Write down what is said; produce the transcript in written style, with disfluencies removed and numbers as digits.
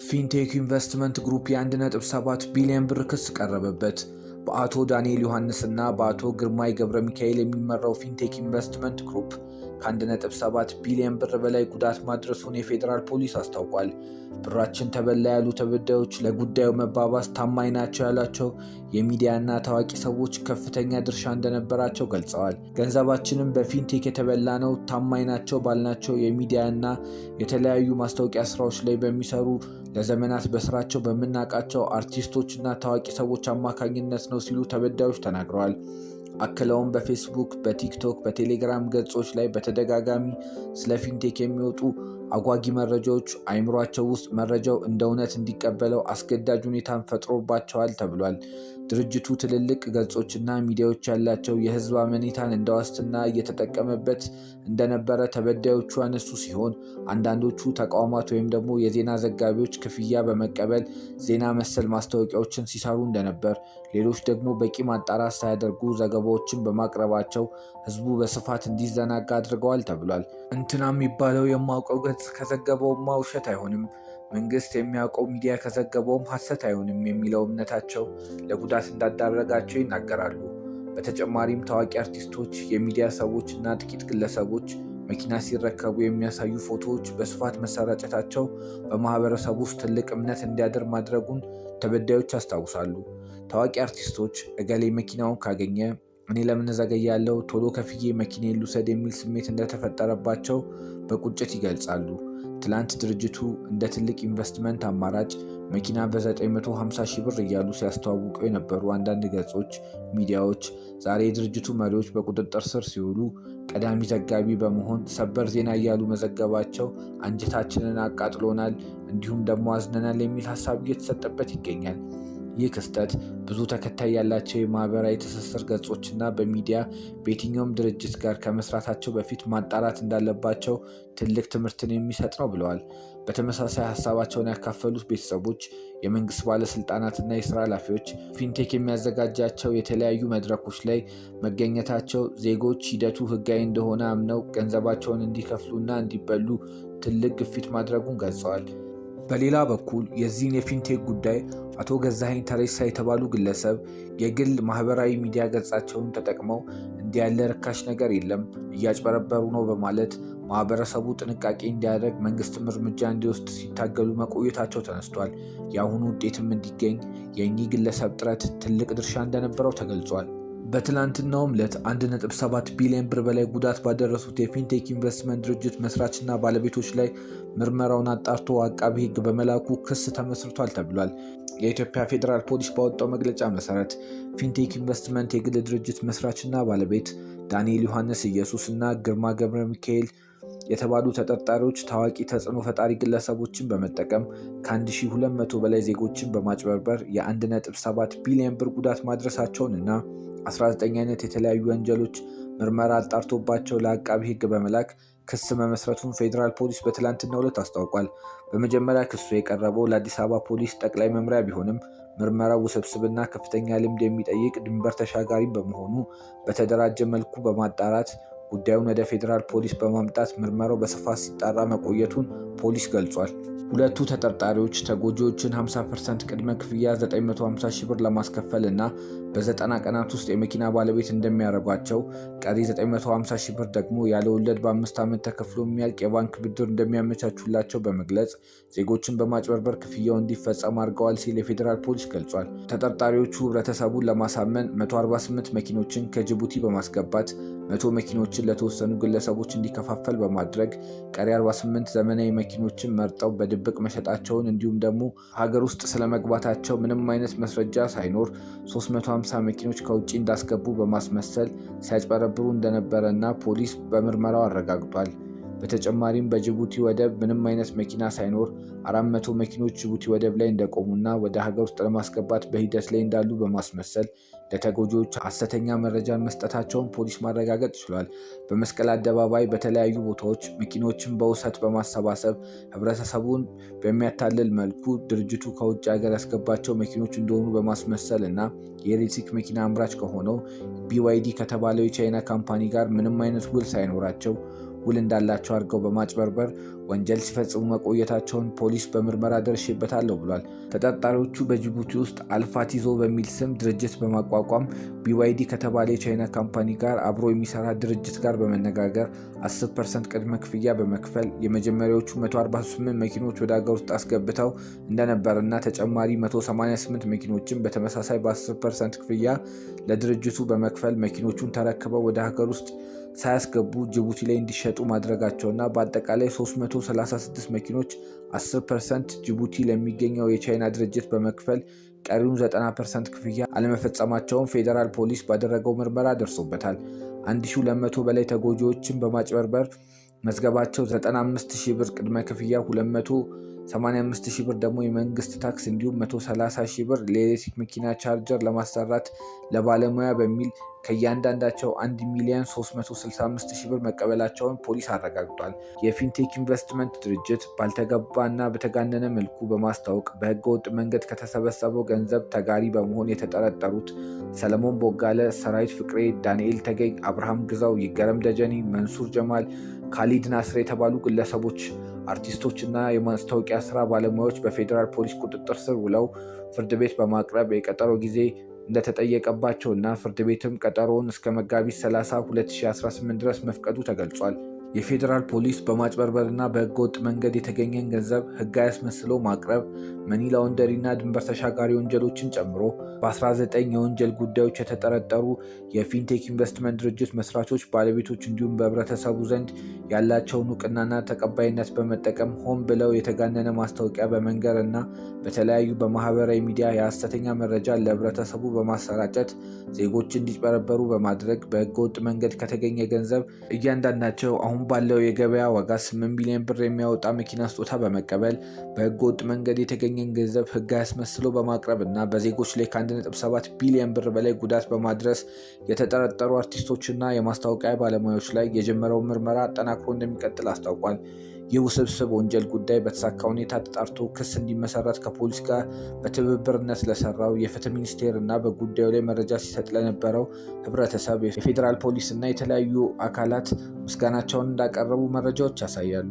ፊንቴክ ኢንቨስትመንት ግሩፕ የ1.7 ቢሊዮን ብር ክስ ቀረበበት። በአቶ ዳንኤል ዮሐንስ እና በአቶ ግርማይ ገብረ ሚካኤል የሚመራው ፊንቴክ ኢንቨስትመንት ግሩፕ ከ1.7 ቢሊዮን ብር በላይ ጉዳት ማድረሱን የፌዴራል ፖሊስ አስታውቋል። ብራችን ተበላ ያሉ ተበዳዮች ለጉዳዩ መባባስ ታማኝ ናቸው ያሏቸው የሚዲያና ታዋቂ ሰዎች ከፍተኛ ድርሻ እንደነበራቸው ገልጸዋል። ገንዘባችንም በፊንቴክ የተበላ ነው፣ ታማኝ ናቸው ባልናቸው የሚዲያና የተለያዩ ማስታወቂያ ስራዎች ላይ በሚሰሩ ለዘመናት በስራቸው በምናውቃቸው አርቲስቶችና ታዋቂ ሰዎች አማካኝነት ነው ሲሉ ተበዳዮች ተናግረዋል። አክለውም በፌስቡክ፣ በቲክቶክ፣ በቴሌግራም ገጾች ላይ በተደጋጋሚ ስለ ፊንቴክ የሚወጡ አጓጊ መረጃዎች አእምሯቸው ውስጥ መረጃው እንደ እውነት እንዲቀበለው አስገዳጅ ሁኔታን ፈጥሮባቸዋል ተብሏል። ድርጅቱ ትልልቅ ገጾችና ሚዲያዎች ያላቸው የህዝብ አመኔታን እንደ ዋስትና እየተጠቀመበት እንደነበረ ተበዳዮቹ ያነሱ ሲሆን አንዳንዶቹ ተቋማት ወይም ደግሞ የዜና ዘጋቢዎች ክፍያ በመቀበል ዜና መሰል ማስታወቂያዎችን ሲሰሩ እንደነበር፣ ሌሎች ደግሞ በቂ ማጣራት ሳያደርጉ ዘገባዎችን በማቅረባቸው ህዝቡ በስፋት እንዲዘናጋ አድርገዋል ተብሏል። እንትና የሚባለው የማውቀው ገጽ ከዘገበውማ ውሸት አይሆንም፣ መንግስት የሚያውቀው ሚዲያ ከዘገበውም ሐሰት አይሆንም የሚለው እምነታቸው ለጉዳት እንዳዳረጋቸው ይናገራሉ። በተጨማሪም ታዋቂ አርቲስቶች፣ የሚዲያ ሰዎች እና ጥቂት ግለሰቦች መኪና ሲረከቡ የሚያሳዩ ፎቶዎች በስፋት መሰራጨታቸው በማህበረሰቡ ውስጥ ትልቅ እምነት እንዲያድር ማድረጉን ተበዳዮች ያስታውሳሉ። ታዋቂ አርቲስቶች እገሌ መኪናውን ካገኘ እኔ ለምን እዘገያለሁ፣ ቶሎ ከፍዬ መኪናዬን ልውሰድ የሚል ስሜት እንደተፈጠረባቸው በቁጭት ይገልጻሉ። ትላንት ድርጅቱ እንደ ትልቅ ኢንቨስትመንት አማራጭ መኪና በ950 ሺህ ብር እያሉ ሲያስተዋውቁ የነበሩ አንዳንድ ገጾች፣ ሚዲያዎች ዛሬ የድርጅቱ መሪዎች በቁጥጥር ስር ሲውሉ ቀዳሚ ዘጋቢ በመሆን ሰበር ዜና እያሉ መዘገባቸው አንጀታችንን አቃጥሎናል፣ እንዲሁም ደግሞ አዝነናል የሚል ሀሳብ እየተሰጠበት ይገኛል። ይህ ክስተት ብዙ ተከታይ ያላቸው የማህበራዊ ትስስር ገጾችና በሚዲያ በየትኛውም ድርጅት ጋር ከመስራታቸው በፊት ማጣራት እንዳለባቸው ትልቅ ትምህርትን የሚሰጥ ነው ብለዋል። በተመሳሳይ ሀሳባቸውን ያካፈሉት ቤተሰቦች፣ የመንግስት ባለስልጣናትና የስራ ኃላፊዎች ፊንቴክ የሚያዘጋጃቸው የተለያዩ መድረኮች ላይ መገኘታቸው ዜጎች ሂደቱ ህጋዊ እንደሆነ አምነው ገንዘባቸውን እንዲከፍሉና እንዲበሉ ትልቅ ግፊት ማድረጉን ገልጸዋል። በሌላ በኩል የዚህን የፊንቴክ ጉዳይ አቶ ገዛኸኝ ተሬሳ የተባሉ ግለሰብ የግል ማህበራዊ ሚዲያ ገጻቸውን ተጠቅመው እንዲህ ያለ ርካሽ ነገር የለም፣ እያጭበረበሩ ነው በማለት ማህበረሰቡ ጥንቃቄ እንዲያደርግ መንግስትም እርምጃ እንዲወስድ ሲታገሉ መቆየታቸው ተነስቷል። የአሁኑ ውጤትም እንዲገኝ የእኚህ ግለሰብ ጥረት ትልቅ ድርሻ እንደነበረው ተገልጿል። በትላንትናውም ዕለት 1.7 ቢሊዮን ብር በላይ ጉዳት ባደረሱት የፊንቴክ ኢንቨስትመንት ድርጅት መስራችና ባለቤቶች ላይ ምርመራውን አጣርቶ አቃቢ ሕግ በመላኩ ክስ ተመስርቷል ተብሏል። የኢትዮጵያ ፌዴራል ፖሊስ ባወጣው መግለጫ መሰረት ፊንቴክ ኢንቨስትመንት የግል ድርጅት መስራችና ባለቤት ዳንኤል ዮሐንስ ኢየሱስ እና ግርማ ገብረ ሚካኤል የተባሉ ተጠርጣሪዎች ታዋቂ ተጽዕኖ ፈጣሪ ግለሰቦችን በመጠቀም ከ1200 በላይ ዜጎችን በማጭበርበር የ1.7 ቢሊዮን ብር ጉዳት ማድረሳቸውን እና 19 አይነት የተለያዩ ወንጀሎች ምርመራ አጣርቶባቸው ለአቃቢ ሕግ በመላክ ክስ መመስረቱን ፌዴራል ፖሊስ በትላንትናው ዕለት አስታውቋል። በመጀመሪያ ክሱ የቀረበው ለአዲስ አበባ ፖሊስ ጠቅላይ መምሪያ ቢሆንም ምርመራው ውስብስብና ከፍተኛ ልምድ የሚጠይቅ ድንበር ተሻጋሪም በመሆኑ በተደራጀ መልኩ በማጣራት ጉዳዩን ወደ ፌዴራል ፖሊስ በማምጣት ምርመራው በስፋት ሲጣራ መቆየቱን ፖሊስ ገልጿል። ሁለቱ ተጠርጣሪዎች ተጎጂዎችን 50% ቅድመ ክፍያ 950 ሺህ ብር ለማስከፈል እና በ90 ቀናት ውስጥ የመኪና ባለቤት እንደሚያደርጓቸው፣ ቀሪ 950 ሺህ ብር ደግሞ ያለ ወለድ በ5 ዓመት ተከፍሎ የሚያልቅ የባንክ ብድር እንደሚያመቻቹላቸው በመግለጽ ዜጎችን በማጭበርበር ክፍያው እንዲፈጸም አድርገዋል ሲል የፌዴራል ፖሊስ ገልጿል። ተጠርጣሪዎቹ ህብረተሰቡን ለማሳመን 148 መኪኖችን ከጅቡቲ በማስገባት 100 መኪኖችን ለተወሰኑ ግለሰቦች እንዲከፋፈል በማድረግ ቀሪ 48 ዘመናዊ መኪኖችን መርጠው በድብቅ መሸጣቸውን እንዲሁም ደግሞ ሀገር ውስጥ ስለመግባታቸው ምንም አይነት መስረጃ ሳይኖር 350 መኪኖች ከውጭ እንዳስገቡ በማስመሰል ሲያጭበረብሩ እንደነበረ እና ፖሊስ በምርመራው አረጋግጧል። በተጨማሪም በጅቡቲ ወደብ ምንም አይነት መኪና ሳይኖር 400 መኪኖች ጅቡቲ ወደብ ላይ እንደቆሙና ወደ ሀገር ውስጥ ለማስገባት በሂደት ላይ እንዳሉ በማስመሰል ለተጎጂዎች ሐሰተኛ መረጃን መስጠታቸውን ፖሊስ ማረጋገጥ ችሏል። በመስቀል አደባባይ በተለያዩ ቦታዎች መኪኖችን በውሰት በማሰባሰብ ህብረተሰቡን በሚያታልል መልኩ ድርጅቱ ከውጭ ሀገር ያስገባቸው መኪኖች እንደሆኑ በማስመሰል እና የኤሌክትሪክ መኪና አምራች ከሆነው BYD ከተባለው የቻይና ካምፓኒ ጋር ምንም አይነት ውል ሳይኖራቸው ውል እንዳላቸው አድርገው በማጭበርበር ወንጀል ሲፈጽሙ መቆየታቸውን ፖሊስ በምርመራ ደርሼበታለሁ ብሏል። ተጠርጣሪዎቹ በጅቡቲ ውስጥ አልፋቲዞ በሚል ስም ድርጅት በማቋቋም BYD ከተባለ የቻይና ካምፓኒ ጋር አብሮ የሚሰራ ድርጅት ጋር በመነጋገር 10% ቅድመ ክፍያ በመክፈል የመጀመሪያዎቹ 148 መኪኖች ወደ ሀገር ውስጥ አስገብተው እንደነበርና ተጨማሪ 188 መኪኖችን በተመሳሳይ በ10% ክፍያ ለድርጅቱ በመክፈል መኪኖቹን ተረክበው ወደ ሀገር ውስጥ ሳያስገቡ ጅቡቲ ላይ እንዲሸጡ ማድረጋቸውና በአጠቃላይ 336 መኪኖች 10% ጅቡቲ ለሚገኘው የቻይና ድርጅት በመክፈል ቀሪውን 90% ክፍያ አለመፈጸማቸውን ፌዴራል ፖሊስ ባደረገው ምርመራ ደርሶበታል። 1200 በላይ ተጎጂዎችን በማጭበርበር መዝገባቸው 95,000 ብር ቅድመ ክፍያ፣ 285,000 ብር ደግሞ የመንግስት ታክስ እንዲሁም 130,000 ብር ለኤሌክትሪክ መኪና ቻርጀር ለማሰራት ለባለሙያ በሚል ከእያንዳንዳቸው 1,365,000 ብር መቀበላቸውን ፖሊስ አረጋግጧል። የፊንቴክ ኢንቨስትመንት ድርጅት ባልተገባ እና በተጋነነ መልኩ በማስታወቅ በህገወጥ መንገድ ከተሰበሰበው ገንዘብ ተጋሪ በመሆን የተጠረጠሩት ሰለሞን ቦጋለ፣ ሰራዊት ፍቅሬ፣ ዳንኤል ተገኝ፣ አብርሃም ግዛው፣ ይገረም ደጀኔ፣ መንሱር ጀማል፣ ካሊድ ናስር የተባሉ ግለሰቦች አርቲስቶች እና የማስታወቂያ ስራ ባለሙያዎች በፌዴራል ፖሊስ ቁጥጥር ስር ውለው ፍርድ ቤት በማቅረብ የቀጠሮ ጊዜ እንደተጠየቀባቸው እና ፍርድ ቤትም ቀጠሮውን እስከ መጋቢት 30 2018 ድረስ መፍቀዱ ተገልጿል። የፌዴራል ፖሊስ በማጭበርበርና በህገወጥ መንገድ የተገኘን ገንዘብ ህጋዊ አስመስሎ ማቅረብ፣ መኒ ላውንደሪ እና ድንበር ተሻጋሪ ወንጀሎችን ጨምሮ በ19 የወንጀል ጉዳዮች የተጠረጠሩ የፊንቴክ ኢንቨስትመንት ድርጅት መስራቾች፣ ባለቤቶች እንዲሁም በህብረተሰቡ ዘንድ ያላቸውን እውቅናና ተቀባይነት በመጠቀም ሆን ብለው የተጋነነ ማስታወቂያ በመንገር እና በተለያዩ በማህበራዊ ሚዲያ የሐሰተኛ መረጃ ለህብረተሰቡ በማሰራጨት ዜጎች እንዲጭበረበሩ በማድረግ በህገወጥ መንገድ ከተገኘ ገንዘብ እያንዳንዳቸው አሁን ባለው የገበያ ዋጋ 8 ቢሊዮን ብር የሚያወጣ መኪና ስጦታ በመቀበል በህገወጥ መንገድ የተገኘን ገንዘብ ህጋዊ አስመስሎ በማቅረብ እና በዜጎች ላይ ከ1.7 ቢሊዮን ብር በላይ ጉዳት በማድረስ የተጠረጠሩ አርቲስቶችና የማስታወቂያ ባለሙያዎች ላይ የጀመረውን ምርመራ አጠናክሮ እንደሚቀጥል አስታውቋል። ይህ ውስብስብ ወንጀል ጉዳይ በተሳካ ሁኔታ ተጣርቶ ክስ እንዲመሰረት ከፖሊስ ጋር በትብብርነት ለሰራው የፍትህ ሚኒስቴር እና በጉዳዩ ላይ መረጃ ሲሰጥ ለነበረው ህብረተሰብ የፌዴራል ፖሊስ እና የተለያዩ አካላት ምስጋናቸውን እንዳቀረቡ መረጃዎች ያሳያሉ።